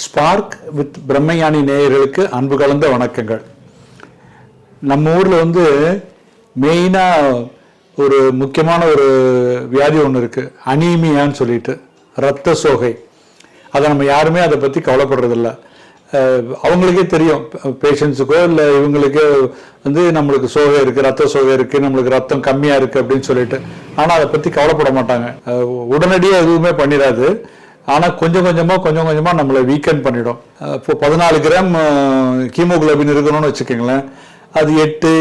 Spark with பிரம்மஞானி நேயர்களுக்கு அன்பு கலந்த வணக்கங்கள். நம்ம ஊரில் வந்து மெயினாக ஒரு முக்கியமான ஒரு வியாதி ஒன்று இருக்குது, அனீமியான்னு சொல்லிட்டு, இரத்த சோகை. அதை நம்ம யாருமே அதை பற்றி கவலைப்படுறதில்ல. அவங்களுக்கே தெரியும், பேஷண்ட்ஸுக்கோ இல்லை இவங்களுக்கே வந்து நம்மளுக்கு சோகை இருக்குது, ரத்த சோகை இருக்குது, நம்மளுக்கு ரத்தம் கம்மியாக இருக்குது அப்படின்னு சொல்லிட்டு. ஆனால் அதை பற்றி கவலைப்பட மாட்டாங்க. உடனடியாக எதுவுமே பண்ணிடாது. ஆனால் கொஞ்சம் கொஞ்சமாக நம்மளை வீக்கன் பண்ணிடும். இப்போ 14 கிராம் ஹீமோகுளோபின் இருக்கணும்னு வச்சுக்கோங்களேன். அது 8,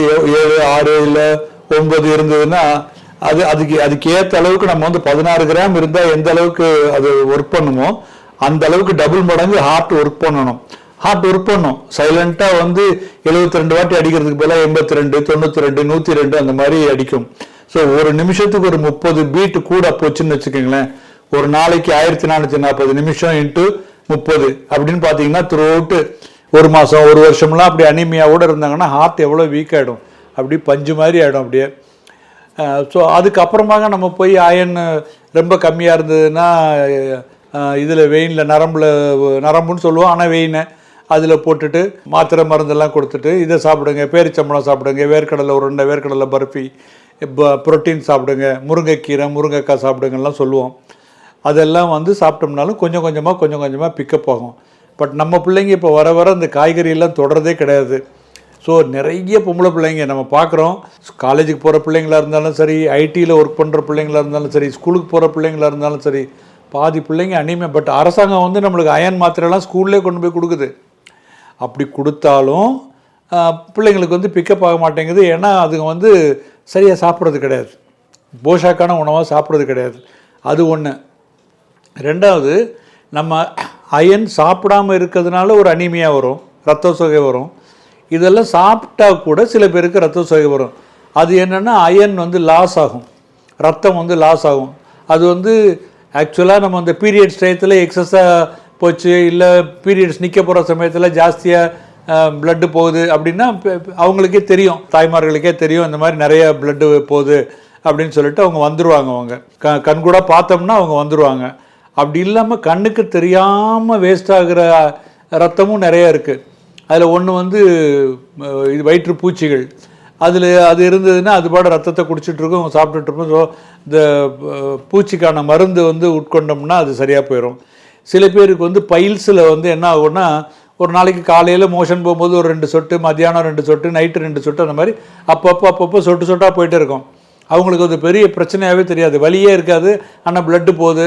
7, 6 இல்லை 9 இருந்ததுன்னா அதுக்கு ஏற்ற அளவுக்கு நம்ம வந்து 16 கிராம் இருந்தால் எந்த அளவுக்கு அது ஒர்க் பண்ணுமோ அந்த அளவுக்கு டபுள் மடங்கு ஹார்ட் ஒர்க் பண்ணணும். ஹார்ட் ஒர்க் பண்ணும் சைலண்டாக வந்து 72 வாட்டி அடிக்கிறதுக்கு பதிலாக 82, 92, 102 அந்த மாதிரி அடிக்கும். ஸோ ஒரு நிமிஷத்துக்கு ஒரு 30 பீட் கூட போச்சுன்னு வச்சுக்கோங்களேன். ஒரு நாளைக்கு 1440 நிமிஷம் இன்ட்டு 30 அப்படின்னு பார்த்தீங்கன்னா த்ரூ அவுட்டு ஒரு மாதம் ஒரு வருஷம்லாம் அப்படி அனிமியாவோடு இருந்தாங்கன்னா ஹார்ட் எவ்வளோ வீக் ஆகிடும், அப்படி பஞ்சு மாதிரி ஆகிடும் அப்படியே. ஸோ அதுக்கப்புறமாக நம்ம போய் அயன் ரொம்ப கம்மியாக இருந்ததுன்னா இதில் வெயினில் நரம்புன்னு சொல்லுவோம், ஆனால் வெயினை அதில் போட்டுட்டு மாத்திரை மருந்தெல்லாம் கொடுத்துட்டு இதை சாப்பிடுங்க, பேரிச்சம்பழம் சாப்பிடுங்க, வேர்க்கடலை உருண்டை, வேர்க்கடலை பர்ஃபி, புரோட்டீன் சாப்பிடுங்க, முருங்கைக்கீரை, முருங்கைக்காய் சாப்பிடுங்கலாம் சொல்லுவோம். அதெல்லாம் வந்து சாப்பிட்டோம்னாலும் கொஞ்சம் கொஞ்சமாக பிக்கப் ஆகும். பட் நம்ம பிள்ளைங்க இப்போ வர இந்த காய்கறியெல்லாம் தொடரதே கிடையாது. ஸோ நிறைய பொம்பளை பிள்ளைங்க நம்ம பார்க்குறோம். காலேஜுக்கு போகிற பிள்ளைங்களா இருந்தாலும் சரி, ஐடியில் ஒர்க் பண்ணுற பிள்ளைங்களா இருந்தாலும் சரி, ஸ்கூலுக்கு போகிற பிள்ளைங்களா இருந்தாலும் சரி, பாதி பிள்ளைங்க அனிமியா. பட் அரசாங்கம் வந்து நம்மளுக்கு அயன் மாத்திரைலாம் ஸ்கூல்லேயே கொண்டு போய் கொடுக்குது. அப்படி கொடுத்தாலும் பிள்ளைங்களுக்கு வந்து பிக்கப் ஆக மாட்டேங்குது. ஏன்னா அதுங்க வந்து சரியாக சாப்பிட்றது கிடையாது, போஷாக்கான உணவாக சாப்பிட்றது கிடையாது. அது ஒன்று. ரெண்டாவது, நம்ம அயன் சாப்பிடாமல் இருக்கிறதுனால ஒரு அனீமியா வரும், ரத்த சோகை வரும். இதெல்லாம் சாப்பிட்டா கூட சில பேருக்கு ரத்த சோகை வரும். அது என்னென்னா அயன் வந்து லாஸ் ஆகும், ரத்தம் வந்து லாஸ் ஆகும். அது வந்து ஆக்சுவலாக நம்ம அந்த பீரியட்ஸ் டயத்தில் எக்ஸஸாக போச்சு, இல்லை பீரியட்ஸ் நிற்க போகிற சமயத்தில் ஜாஸ்தியாக பிளட்டு போகுது அப்படின்னா அவங்களுக்கே தெரியும், தாய்மார்களுக்கே தெரியும் இந்த மாதிரி நிறைய பிளட்டு போகுது அப்படின்னு சொல்லிட்டு அவங்க வந்துடுவாங்க. அவங்க கண்கூட பார்த்தோம்னா அவங்க வந்துடுவாங்க. அப்படி இல்லாமல் கண்ணுக்கு தெரியாமல் வேஸ்ட் ஆகிற ரத்தமும் நிறைய இருக்குது. அதில் ஒன்று வந்து இது வயிற்றுப்பூச்சிகள். அது இருந்ததுன்னா அது பாட ரத்தத்தை குடிச்சிட்ருக்கோம், சாப்பிட்டுட்ருப்போம். ஸோ இந்த பூச்சிக்கான மருந்து வந்து உட்கொண்டோம்னா அது சரியாக போயிடும். சில பேருக்கு வந்து பைல்ஸில் வந்து என்ன ஆகும்னா, ஒரு நாளைக்கு காலையில் மோஷன் போகும்போது ஒரு 2 சொட்டு, மத்தியானம் 2 சொட்டு, நைட்டு 2 சொட்டு, அந்த மாதிரி அப்பப்போ சொட்டாக போயிட்டே இருக்கும். அவங்களுக்கு அது பெரிய பிரச்சனையாகவே தெரியாது, வலியே இருக்காது. ஆனால் பிளட்டு போகுது,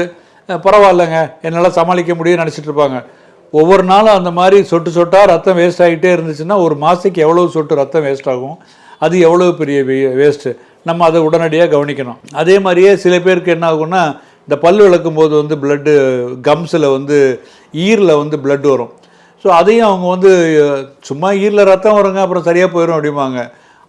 பரவாயில்லைங்க என்னால் சமாளிக்க முடியும்னு நினச்சிட்டு இருப்பாங்க. ஒவ்வொரு நாளும் அந்த மாதிரி சொட்டாக ரத்தம் வேஸ்ட் ஆகிட்டே இருந்துச்சுன்னா ஒரு மாதத்துக்கு எவ்வளோ சொட்டு ரத்தம் வேஸ்ட் ஆகும், அது எவ்வளோ பெரிய வேஸ்ட்டு. நம்ம அதை உடனடியாக கவனிக்கணும். அதே மாதிரியே சில பேருக்கு என்ன ஆகும்னா, இந்த பல் விளக்கும் போது வந்து பிளட்டு கம்ஸில் வந்து ஈரில் வந்து பிளட் வரும். ஸோ அதையும் அவங்க வந்து சும்மா ஈரில் ரத்தம் வருங்க அப்புறம் சரியாக போயிடும் அப்படிம்பாங்க.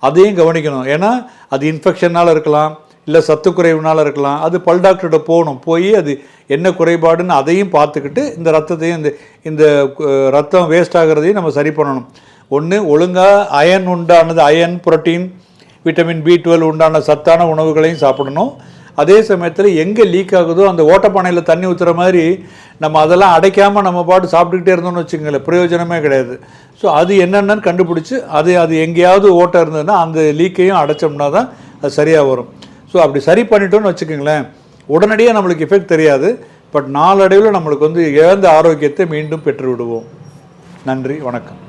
அதையும் கவனிக்கணும். ஏன்னா அது இன்ஃபெக்ஷனால் இருக்கலாம், இல்லை சத்து குறைவுனால இருக்கலாம். அது பல் டாக்டர்கிட்ட போகணும், போய் அது என்ன குறைபாடுன்னு அதையும் பார்த்துக்கிட்டு இந்த ரத்தத்தையும் இந்த ரத்தம் வேஸ்ட் ஆகிறதையும் நம்ம சரி பண்ணணும். ஒன்று, ஒழுங்காக அயன் உண்டானது, அயன், புரோட்டீன், விட்டமின் B12 உண்டான சத்தான உணவுகளையும் சாப்பிடணும். அதே சமயத்தில் எங்கே லீக் ஆகுதோ அந்த ஓட்டப்பானையில் தண்ணி ஊற்றுற மாதிரி நம்ம அதெல்லாம் அடைக்காமல் நம்ம பாட்டு சாப்பிட்டுக்கிட்டே இருந்தோம்னு வச்சுக்கோங்களேன், பிரயோஜனமே கிடையாது. ஸோ அது என்னென்னு கண்டுபிடிச்சி அது எங்கேயாவது ஓட்டம் இருந்ததுன்னா அந்த லீக்கையும் அடைச்சோம்னா தான் அது சரியாக வரும். ஸோ அப்படி சரி பண்ணிட்டோன்னு வச்சுக்கோங்களேன், உடனடியாக நம்மளுக்கு எஃபெக்ட் தெரியாது. பட் நாளடைவில் நம்மளுக்கு வந்து இழந்த ஆரோக்கியத்தை மீண்டும் பெற்று விடுவோம். நன்றி, வணக்கம்.